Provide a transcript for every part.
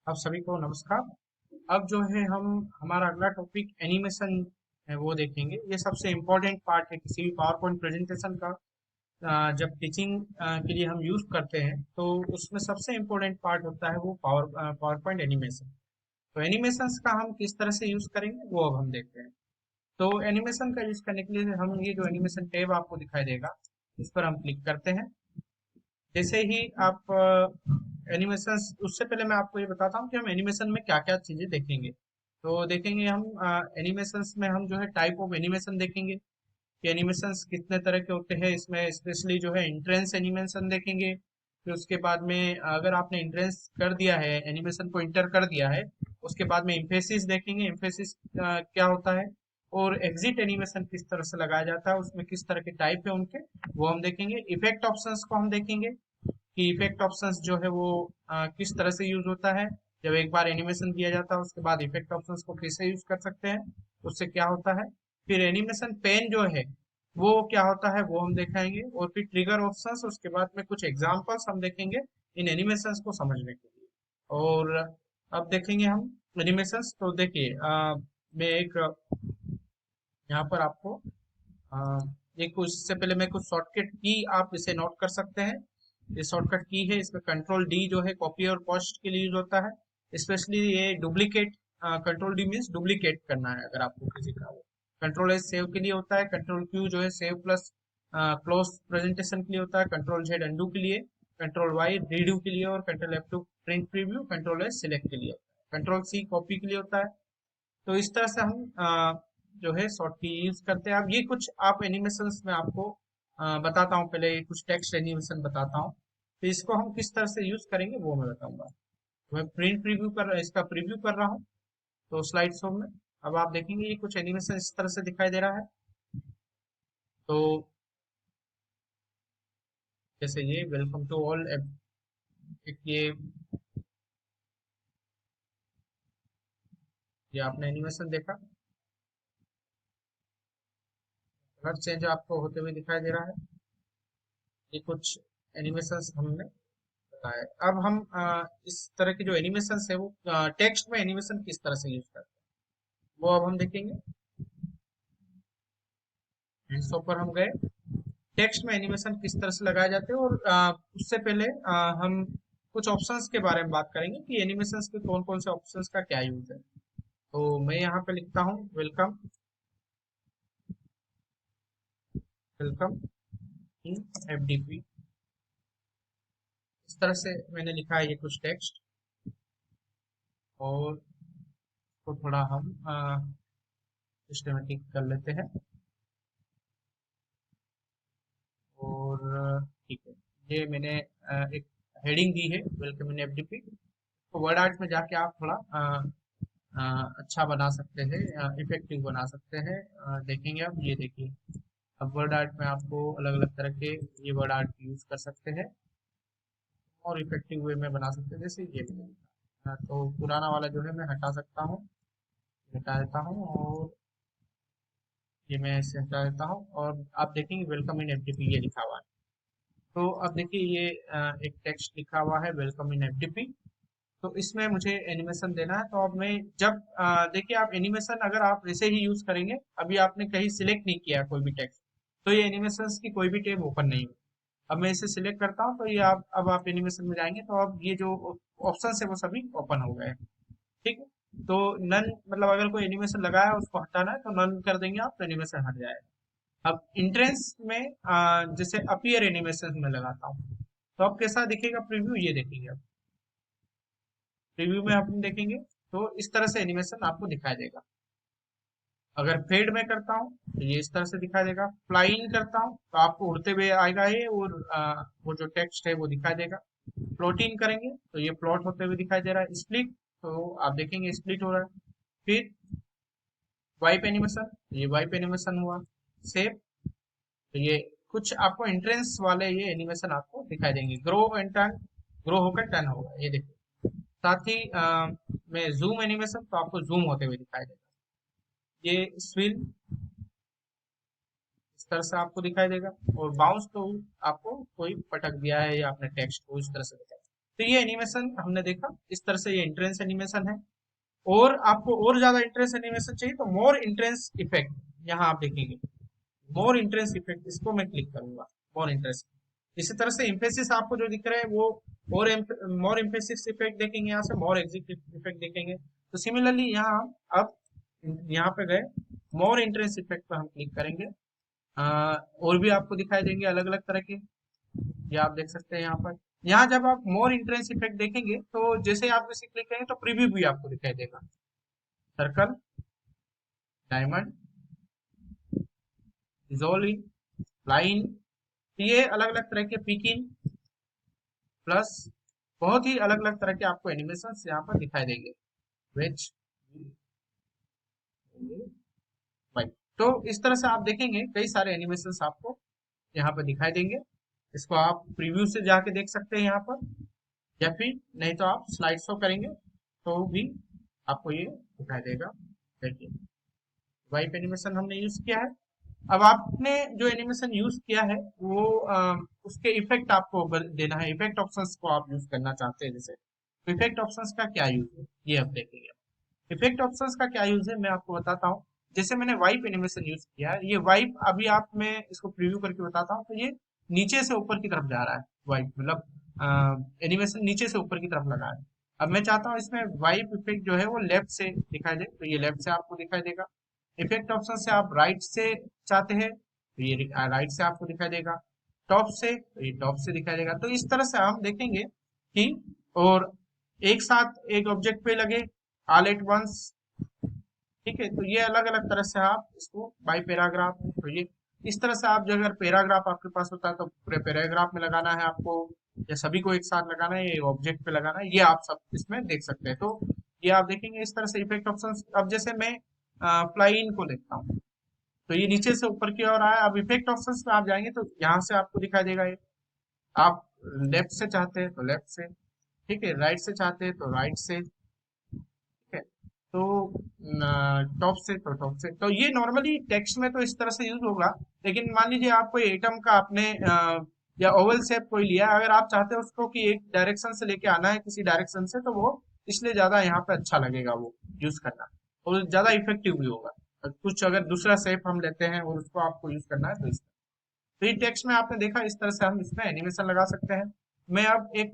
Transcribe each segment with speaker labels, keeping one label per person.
Speaker 1: आप सभी को नमस्कार। अब जो है हम हमारा अगला टॉपिक एनिमेशन है वो देखेंगे। ये सबसे इम्पोर्टेंट पार्ट है किसी भी पावर पॉइंट प्रेजेंटेशन का। जब टीचिंग के लिए हम यूज करते हैं तो उसमें सबसे इम्पोर्टेंट पार्ट होता है वो पावर पॉइंट एनिमेशन। तो एनिमेशंस का हम किस तरह से यूज करेंगे वो अब हम देखते हैं। तो एनिमेशन का यूज करने के लिए हम ये जो एनिमेशन टैब आपको दिखाई देगा इस पर हम क्लिक करते हैं। जैसे ही आप एनिमेशन, उससे पहले मैं आपको ये बताता हूँ कि हम एनिमेशन में क्या क्या चीजें देखेंगे। तो देखेंगे हम एनिमेशंस में हम जो है टाइप ऑफ एनिमेशन देखेंगे कि एनिमेशंस कितने तरह के होते हैं। इसमें स्पेशली जो है इंट्रेंस एनिमेशन देखेंगे। फिर उसके बाद में अगर आपने इंट्रेंस कर दिया है, एनिमेशन को इंटर कर दिया है, उसके बाद में इम्फेसिस देखेंगे। इम्फेसिस क्या होता है, और एग्जिट एनिमेशन किस तरह से लगाया जाता है, उसमें किस तरह के टाइप है उनके, वो हम देखेंगे। इफेक्ट ऑप्शंस को हम देखेंगे कि इफेक्ट ऑप्शंस जो है वो किस तरह से यूज होता है। जब एक बार एनिमेशन किया जाता है उसके बाद इफेक्ट ऑप्शंस को कैसे यूज कर सकते हैं, उससे क्या होता है। फिर एनिमेशन पेन जो है वो क्या होता है वो हम दिखाएंगे। और फिर ट्रिगर ऑप्शंस, उसके बाद में कुछ एग्जांपल्स हम देखेंगे इन एनिमेशंस को समझने के लिए। और अब देखेंगे हम एनिमेशंस। तो देखिए मैं एक यहाँ पर आपको अ, एक उससे पहले मैं कुछ शॉर्टकट की आप इसे नोट कर सकते हैं। ये शॉर्टकट की है, इसमें कंट्रोल डी जो है कॉपी और पेस्ट के लिए यूज होता है। स्पेशली ये duplicate, control D means duplicate करना है अगर आपको किसी का। वो कंट्रोल एस सेव के लिए होता है। कंट्रोल क्यू जो है सेव प्लस क्लोज प्रेजेंटेशन के लिए होता है। कंट्रोल जेड अंडू के लिए, कंट्रोल वाई रीडू के लिए, और control F two print preview, control S select के लिए होता है। कंट्रोल सी कॉपी के लिए होता है। तो इस तरह से हम जो है शॉर्ट की यूज करते हैं। अब ये कुछ आप एनिमेशंस में आपको बताता हूँ। पहले ये कुछ टेक्स्ट एनिमेशन बताता हूँ, तो इसको हम किस तरह से यूज करेंगे वो मैं बताऊंगा। तो मैं प्रिंट प्रीव्यू कर इसका प्रीव्यू कर रहा हूँ तो स्लाइड शो में। अब आप देखेंगे ये कुछ एनिमेशन इस तरह से दिखाई दे रहा है। तो जैसे ये वेलकम टू ऑल, एक ये आपने एनिमेशन देखा, कलर चेंज आपको होते हुए दिखाई दे रहा है। ये कुछ एनिमेशन हमने बताया। अब हम इस तरह के जो एनिमेशन है वो टेक्स्ट में एनिमेशन किस तरह से यूज करते हैं वो अब हम देखेंगे। हैंड्स पर हम गए, टेक्स्ट में एनिमेशन किस तरह से लगाए जाते हैं। और उससे पहले हम कुछ ऑप्शंस के बारे में बात करेंगे कि एनिमेशंस के कौन कौन से ऑप्शंस का क्या यूज है। तो मैं यहाँ पे लिखता हूँ वेलकम, वेलकम इन एफडीपी। इस तरह से मैंने लिखा है ये कुछ टेक्स्ट। और तो थोड़ा हम सिस्टमेटिक कर लेते हैं। और ठीक है, ये मैंने एक हेडिंग दी है वेलकम इन एफडीपी। तो वर्ड आर्ट में जाके आप थोड़ा अच्छा बना सकते हैं, इफेक्टिव बना सकते हैं। देखेंगे अब ये देखिए, अब वर्ड आर्ट में आपको अलग अलग तरह के ये वर्ड आर्ट यूज कर सकते हैं और इफेक्टिव वे में बना सकते हैं। जैसे ये मैंने लिखा। तो पुराना वाला जो है मैं हटा सकता हूँ, हटा देता हूँ। और ये मैं ऐसे हटा देता हूँ और आप देखेंगे वेलकम इन एफडीपी ये लिखा हुआ है। तो अब देखिए ये एक टेक्स्ट लिखा हुआ है वेलकम इन एफडीपी। तो इसमें मुझे एनिमेशन देना है। तो अब मैं जब देखिए, आप एनिमेशन अगर आप ऐसे ही यूज करेंगे, अभी आपने कहीं सिलेक्ट नहीं किया कोई भी टेक्स्ट, तो ये एनिमेशन की कोई भी टैब ओपन नहीं होगी। अब मैं इसे सिलेक्ट करता हूँ तो ये आप, अब आप एनिमेशन में जाएंगे तो अब ये जो ऑप्शन है वो सभी ओपन हो गए हैं। ठीक है। तो नन मतलब अगर कोई एनिमेशन लगाया है उसको हटाना है तो नन कर देंगे आप, तो एनिमेशन हट जाएगा। अब इंट्रेंस में जैसे अपीयर एनिमेशन में लगाता हूँ तो अब कैसा दिखेगा प्रीव्यू, ये देखेंगे। अब प्रीव्यू में हम देखेंगे तो इस तरह से एनिमेशन आपको दिखाई देगा। अगर फेड में करता हूँ तो ये इस तरह से दिखाई देगा। फ्लाई इन करता हूँ तो आपको उड़ते हुए आएगा ये, और वो जो टेक्स्ट है वो दिखाई देगा। प्लॉट इन करेंगे तो ये प्लॉट होते हुए दिखाई दे रहा है। स्प्लिट, तो आप देखेंगे स्प्लिट हो रहा है। फिर वाइप एनिमेशन, ये वाइप एनिमेशन हुआ। सेव, तो ये कुछ आपको एंट्रेंस वाले ये एनिमेशन आपको दिखाई देंगे। ग्रो एंड टर्न, ग्रो होकर टर्न होगा, ये देखिए। साथ ही में जूम एनिमेशन, तो आपको जूम होते हुए दिखाई देगा। ये स्विल इस तरह से आपको दिखाई देगा। और बाउंस, तो आपको कोई पटक दिया है या आपने टेक्स्ट को इस तरह से दिखाई देगा। तो ये एनिमेशन हमने देखा, इस तरह से ये इंट्रेंस एनिमेशन है। और आपको और ज्यादा इंट्रेंस एनिमेशन चाहिए तो मोर इंट्रेंस इफेक्ट, यहाँ आप देखेंगे मोर इंट्रेंस इफेक्ट, इसको मैं क्लिक करूंगा, मोर इंट्रेंस। इसी तरह से इम्फेसिस आपको जो दिख रहे हैं वो और मोर इम्फेसिस इफेक्ट देखेंगे, यहाँ से मोर एग्जिट इफेक्ट देखेंगे। तो सिमिलरली यहाँ अब यहाँ पे गए मोर इंट्रेंस इफेक्ट पर हम क्लिक करेंगे। और भी आपको दिखाई देंगे अलग अलग तरह के, ये आप देख सकते हैं यहाँ पर। यहाँ जब आप मोर इंट्रेंस इफेक्ट देखेंगे तो जैसे आप इसे क्लिक करेंगे तो प्रीव्यू भी आपको दिखाई देगा, सर्कल, डायमंड, इजोलिन, लाइन, ये अलग अलग तरह के पिकिंग प्लस बहुत ही अलग अलग तरह के आपको एनिमेशन यहाँ पर दिखाई देंगे। वेज भाई, तो इस तरह से आप देखेंगे कई सारे एनिमेशन आपको यहाँ पर दिखाई देंगे। इसको आप प्रीव्यू से जाके देख सकते हैं यहाँ पर, या फिर नहीं तो आप स्लाइड शो करेंगे तो भी आपको ये दिखाई देगा। देखिए वाइप एनिमेशन हमने यूज किया है। अब आपने जो एनिमेशन यूज किया है वो उसके इफेक्ट आपको देना है, इफेक्ट ऑप्शंस को आप यूज करना चाहते हैं जैसे, तो इफेक्ट ऑप्शंस का क्या यूज है ये आप देखेंगे। इफेक्ट ऑप्शंस का क्या यूज है मैं आपको बताता हूँ। जैसे मैंने वाइप एनिमेशन यूज किया है, ये वाइप अभी आप मैं इसको प्रीव्यू करके बताता हूँ, तो ये नीचे से ऊपर की तरफ जा रहा है, वाइप मतलब एनिमेशन नीचे से ऊपर की तरफ लगा है। अब मैं चाहता हूँ इसमें वाइप इफेक्ट जो है वो लेफ्ट से दिखाई दे, तो ये लेफ्ट से आपको दिखाई देगा। इफेक्ट ऑप्शन से आप राइट से चाहते हैं तो ये राइट से आपको दिखाई देगा, टॉप से तो ये टॉप से दिखाई देगा। तो इस तरह से हम देखेंगे कि और एक साथ एक ऑब्जेक्ट पे लगे ऑल एट वंस, ठीक है। तो ये अलग अलग तरह से आप इसको बाय पैराग्राफ, तो ये इस तरह से आप जो अगर पैराग्राफ आपके पास होता है तो पूरे पैराग्राफ में लगाना है आपको, या सभी को एक साथ लगाना है, ये ऑब्जेक्ट पे लगाना है, ये आप सब इसमें देख सकते हैं। तो ये आप देखेंगे इस तरह से इफेक्ट ऑप्शन। अब जैसे मैं फ्लाइन को देखता हूँ तो ये नीचे से ऊपर की ओर आया। अब इफेक्ट ऑप्शंस में आप जाएंगे तो यहाँ से आपको दिखाई देगा ये, आप लेफ्ट से चाहते हैं तो लेफ्ट से, ठीक है, राइट से चाहते हैं तो राइट से, ठीक है, तो टॉप से तो टॉप से। तो ये नॉर्मली टेक्स्ट में तो इस तरह से यूज होगा, लेकिन मान लीजिए आप कोई एटम का आपने या ओवल शेप कोई लिया, अगर आप चाहते हो उसको कि एक डायरेक्शन से लेके आना है किसी डायरेक्शन से, तो वो इसलिए ज्यादा यहाँ पे अच्छा लगेगा वो यूज करना, और ज्यादा इफेक्टिव भी होगा। कुछ अगर दूसरा शेप हम लेते हैं और उसको आपको यूज करना है तो इस, तो ये टेक्स्ट में आपने देखा इस तरह से हम इसमें एनिमेशन लगा सकते हैं। मैं अब एक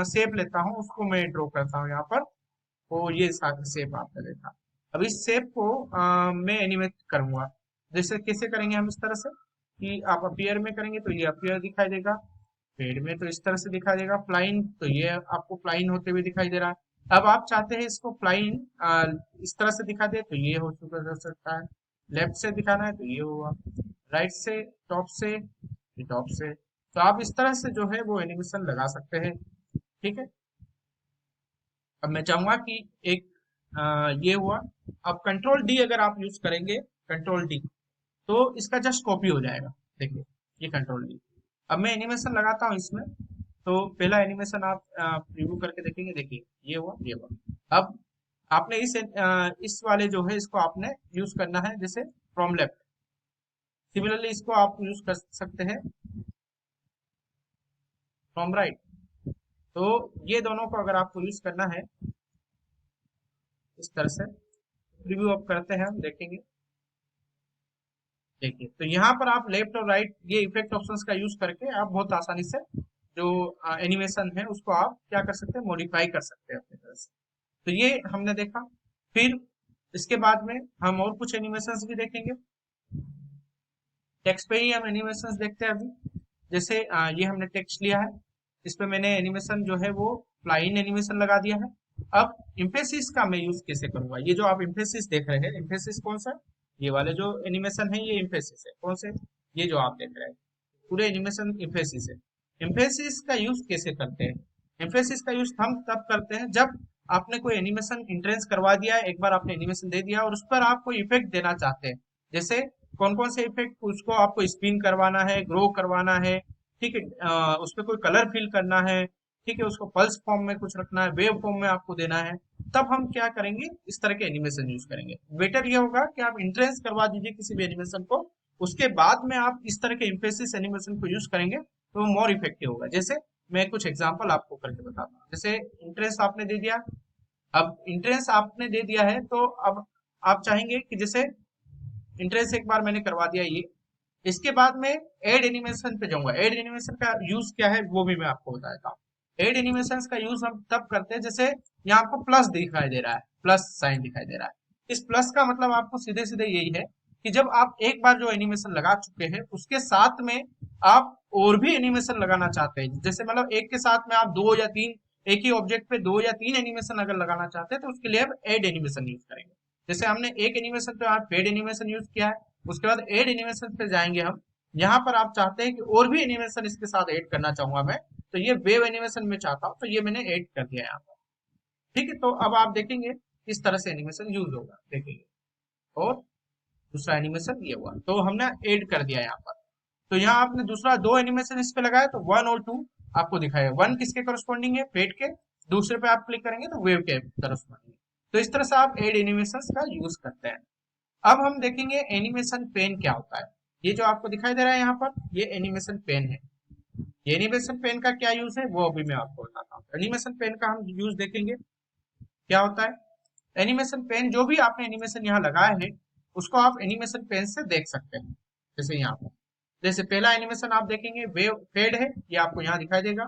Speaker 1: शेप लेता हूँ, उसको मैं ड्रॉ करता हूँ यहाँ पर, तो ये शेप आपने देखा। अब इस शेप को मैं एनिमेट करूंगा। जैसे कैसे करेंगे हम, इस तरह से कि आप अपीयर में करेंगे तो ये अपीयर दिखाई देगा, पेड़ में तो इस तरह से दिखाई देगा, फ्लाइन तो ये आपको फ्लाइन होते हुए दिखाई दे रहा है। अब आप चाहते हैं इसको फ्लाइन इस तरह से दिखा दे तो ये हो चुका हो सकता है, लेफ्ट से दिखाना है तो ये होगा, राइट से, टॉप से, ये टॉप से। तो आप इस तरह से जो है वो एनिमेशन लगा सकते हैं, ठीक है। अब मैं चाहूंगा कि एक ये हुआ। अब कंट्रोल डी अगर आप यूज करेंगे, कंट्रोल डी, तो इसका जस्ट कॉपी हो जाएगा। देखिए ये कंट्रोल डी। अब मैं एनिमेशन लगाता हूँ इसमें, तो पहला एनिमेशन आप प्रीव्यू करके देखेंगे, देखिए ये हुआ ये हुआ। अब आपने इस वाले जो है इसको आपने यूज करना है जैसे फ्रॉम लेफ्ट, सिमिलरली इसको आप यूज कर सकते हैं फ्रॉम राइट। तो ये दोनों को अगर आपको यूज करना है इस तरह से, रिव्यू अप करते हैं हम देखेंगे। देखिए तो यहाँ पर आप लेफ्ट और राइट ये इफेक्ट ऑप्शंस का यूज करके आप बहुत आसानी से जो एनिमेशन है उसको आप क्या कर सकते हैं, मॉडिफाई कर सकते हैं अपनी तरह से। तो ये हमने देखा। फिर इसके बाद में हम और कुछ एनिमेशंस भी देखेंगे। टेक्स्ट पे ही हम एनिमेशंस देखते हैं अभी। जैसे ये हमने टेक्स्ट लिया है, इस पे मैंने एनिमेशन जो है वो फ्लाइन एनिमेशन लगा दिया है। अब इम्फेसिस का मैं यूज कैसे करूंगा, ये जो आप इम्फेसिस देख रहे हैं, इम्फेसिस कौन सा है, ये वाले जो एनिमेशन है ये इम्फेसिस है। कौन से, ये जो आप देख रहे हैं पूरे एनिमेशन इम्फेसिस है। इम्फेसिस का यूज कैसे करते हैं, इम्फेसिस का यूज हम तब करते हैं जब आपने कोई एनिमेशन इंट्रेंस करवा दिया है, एक बार आपने एनिमेशन दे दिया और उस पर आप कोई इफेक्ट देना चाहते हैं। जैसे कौन कौन से इफेक्ट, उसको आपको स्पिन करवाना है, ग्रो करवाना है, ठीक है, उस पर कोई कलर फिल करना है, ठीक है, उसको पल्स फॉर्म में कुछ रखना है, वेव फॉर्म में आपको देना है, तब हम क्या करेंगे, इस तरह के एनिमेशन यूज करेंगे। बेटर ये होगा कि आप इंट्रेंस करवा दीजिए किसी भी एनिमेशन को, उसके बाद में आप इस तरह के इम्फेसिस एनिमेशन को यूज करेंगे तो मोर इफेक्टिव होगा। जैसे मैं कुछ एग्जांपल आपको करके बताता हूँ। जैसे इंट्रेंस आपने दे दिया, अब इंट्रेंस आपने दे दिया है तो अब आप चाहेंगे कि जैसे इंट्रेंस एक बार मैंने करवा दिया ये, इसके बाद में एड एनिमेशन पे जाऊंगा। एड एनिमेशन का यूज क्या है वो भी मैं आपको बता देता हूँ। एड एनिमेशन का यूज हम तब करते हैं जैसे यहाँ आपको प्लस दिखाई दे रहा है, प्लस साइन दिखाई दे रहा है। इस प्लस का मतलब आपको सीधे सीधे यही है कि जब आप एक बार जो एनिमेशन लगा चुके हैं उसके साथ में आप और भी एनिमेशन लगाना चाहते हैं, जैसे मतलब एक के साथ में आप दो या तीन, एक ही ऑब्जेक्ट पे दो या तीन एनिमेशन अगर लगाना चाहते हैं तो उसके लिए आप एड एनिमेशन यूज करेंगे। जैसे हमने एक एनिमेशन पे आप फेड एनिमेशन यूज किया है, उसके बाद एड एनिमेशन पे जाएंगे हम। यहाँ पर आप चाहते हैं कि और भी एनिमेशन इसके साथ ऐड करना चाहूंगा मैं, तो ये वेव एनिमेशन में चाहता हूँ तो ये मैंने ऐड कर दिया यहाँ पर। ठीक है, तो अब आप देखेंगे इस तरह से एनिमेशन यूज होगा, देखेंगे। और दूसरा एनिमेशन ये हुआ तो हमने ऐड कर दिया यहाँ पर। तो यहाँ आपने दूसरा दो एनिमेशन इस पे लगाया तो 1 और 2 आपको दिखाएगा। 1 किसके करस्पॉन्डिंग है, फेड के, दूसरे पे आप क्लिक करेंगे तो वेव के करस्पॉन्डिंग। तो इस तरह से आप एड एनिमेशन का यूज करते हैं। अब हम देखेंगे एनिमेशन पेन क्या होता है। ये जो आपको दिखाई दे रहा है यहाँ पर, ये एनिमेशन पेन है। ये एनिमेशन पेन का क्या यूज है वो अभी मैं आपको बताता हूँ। एनिमेशन पेन का हम यूज देखेंगे क्या होता है। एनिमेशन पेन, जो भी आपने एनिमेशन यहाँ लगाया है उसको आप एनिमेशन पेन से देख सकते हैं। जैसे यहाँ पर, जैसे पहला एनिमेशन आप देखेंगे वेव फेड है, ये आपको यहाँ दिखाई देगा।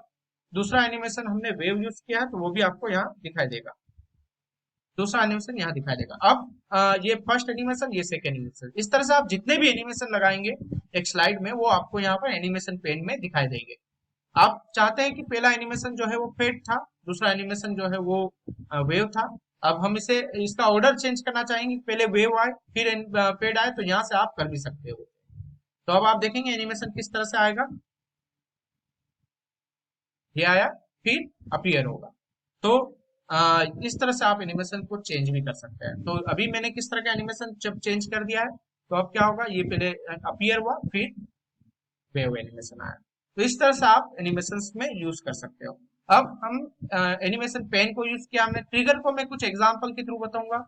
Speaker 1: दूसरा एनिमेशन हमने वेव यूज किया है तो वो भी आपको यहाँ दिखाई देगा। दूसरा एनिमेशन यहाँ दिखाई देगा। अब ये फर्स्ट एनिमेशन, ये सेकंड एनिमेशन, इस तरह से आप जितने भी एनिमेशन लगाएंगे एक स्लाइड में वो आपको यहाँ पर एनिमेशन पेन में दिखाई देंगे। आप चाहते हैं कि पहला एनिमेशन जो है वो फेड था, दूसरा एनिमेशन जो है वो वेव था। अब हम इसे इसका ऑर्डर चेंज करना चाहेंगे, पहले वेव आए फिर फेड आए, तो यहाँ से आप कर भी सकते हो। तो अब आप देखेंगे एनिमेशन किस तरह से आएगा, ये आया फिर अपीयर होगा। तो इस तरह से आप एनिमेशन को चेंज भी कर सकते हैं। तो अभी मैंने किस तरह का एनिमेशन जब चेंज कर दिया है, तो अब क्या होगा, ये पहले अपीयर हुआ फिर वेव एनिमेशन आया। तो इस तरह से आप एनिमेशन में यूज कर सकते हो। अब हम एनिमेशन पेन को यूज किया हमने, ट्रिगर को मैं कुछ एग्जांपल के थ्रू बताऊंगा।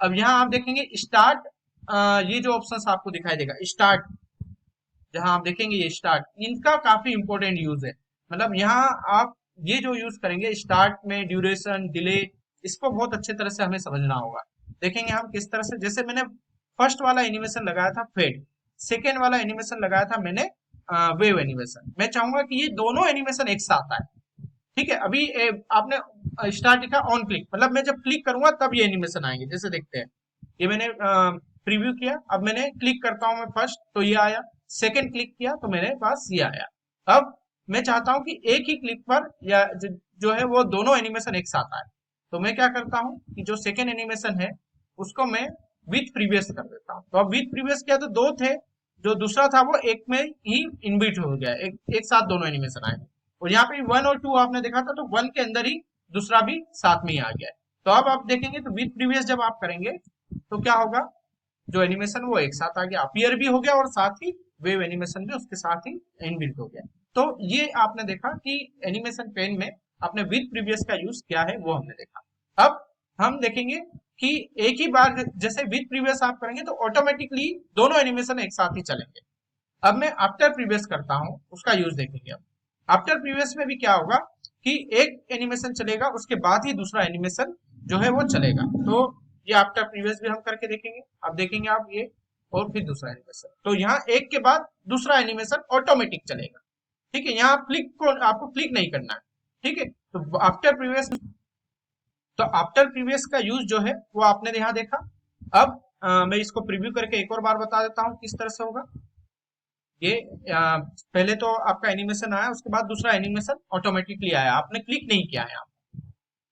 Speaker 1: अब यहाँ आप देखेंगे स्टार्ट, ये जो ऑप्शन आपको दिखाई देगा स्टार्ट, जहां आप देखेंगे ये स्टार्ट, इनका काफी इंपॉर्टेंट यूज है। मतलब यहाँ आप ये जो यूज करेंगे स्टार्ट में ड्यूरेशन डिले, इसको बहुत अच्छे तरह से हमें समझना होगा। देखेंगे हम किस तरह से, जैसे मैंने फर्स्ट वाला एनिमेशन लगाया था फेड, सेकेंड वाला एनिमेशन लगाया था मैंने वेव एनिमेशन। मैं चाहूंगा कि ये दोनों एनिमेशन एक साथ आए। ठीक है, अभी आपने स्टार्ट लिखा ऑन क्लिक, मतलब मैं जब क्लिक करूंगा तब ये एनिमेशन आएंगे। जैसे देखते हैं, ये मैंने प्रीव्यू किया, अब मैंने क्लिक करता हूं मैं फर्स्ट तो ये आया, सेकंड क्लिक किया तो मेरे पास ये आया। अब मैं चाहता हूं कि एक ही क्लिक पर या जो है वो दोनों एनिमेशन एक साथ आए। तो मैं क्या करता हूं कि जो सेकंड एनिमेशन है उसको मैं विथ प्रीवियस कर देता हूं। तो अब विथ प्रीवियस किया तो दो थे, जो दूसरा था वो एक में ही इनबिट हो गया, एक साथ दोनों एनिमेशन आए। और यहाँ पे 1 और 2 आपने देखा था तो 1 के अंदर ही दूसरा भी साथ में ही आ गया है। तो अब आप देखेंगे तो विथ प्रीवियस जब आप करेंगे तो क्या होगा, जो एनिमेशन वो एक साथ आ गया, अपीयर भी हो गया और साथ ही वेव एनिमेशन भी उसके साथ ही इनबिल्ट हो गया। तो ये आपने देखा कि एनिमेशन पेन में आपने विथ प्रीवियस का यूज किया है वो हमने देखा। अब हम देखेंगे कि एक ही बार जैसे विथ प्रीवियस आप करेंगे तो ऑटोमेटिकली दोनों एनिमेशन एक साथ ही चलेंगे। अब मैं आफ्टर प्रीवियस करता हूं, उसका यूज देखेंगे। अब आफ्टर प्रीवियस में भी क्या होगा कि एक एनिमेशन चलेगा उसके बाद ही दूसरा एनिमेशन जो है वो चलेगा। तो ये आफ्टर प्रीवियस भी हम करके देखेंगे। अब देखेंगे आप ये, और फिर दूसरा एनिमेशन, तो यहाँ एक के बाद दूसरा एनिमेशन ऑटोमेटिक चलेगा। ठीक है, यहाँ क्लिक को आपको क्लिक नहीं करना है। ठीक है, तो आफ्टर प्रीवियस, तो आफ्टर प्रीवियस का यूज जो है वो आपने यहाँ देखा। अब मैं इसको प्रीव्यू करके एक और बार बता देता हूँ किस तरह से होगा। ये पहले तो आपका एनिमेशन आया, उसके बाद दूसरा एनिमेशन ऑटोमेटिकली आया, आपने क्लिक नहीं किया है।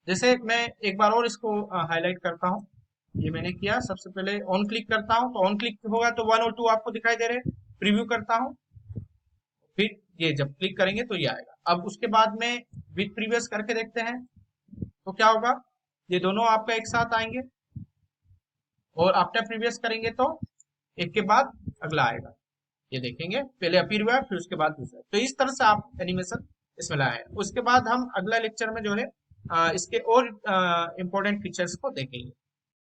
Speaker 1: जैसे मैं एक बार और इसको हाईलाइट करता हूँ, ये मैंने किया, सबसे पहले ऑन क्लिक करता हूँ तो ऑन क्लिक होगा तो 1 और 2 आपको दिखाई दे रहे। प्रीव्यू करता हूँ, फिर ये जब क्लिक करेंगे तो ये आएगा। अब उसके बाद में विथ प्रीवियस करके देखते हैं तो क्या होगा, ये दोनों आपका एक साथ आएंगे। और आफ्टर प्रीवियस करेंगे तो एक के बाद अगला आएगा। ये देखेंगे पहले अपीयर हुआ फिर उसके बाद दूसरा। तो इस तरह से आप एनिमेशन इसमें लाए। उसके बाद हम अगला लेक्चर में जो है इसके और इम्पोर्टेंट फीचर्स को देखेंगे।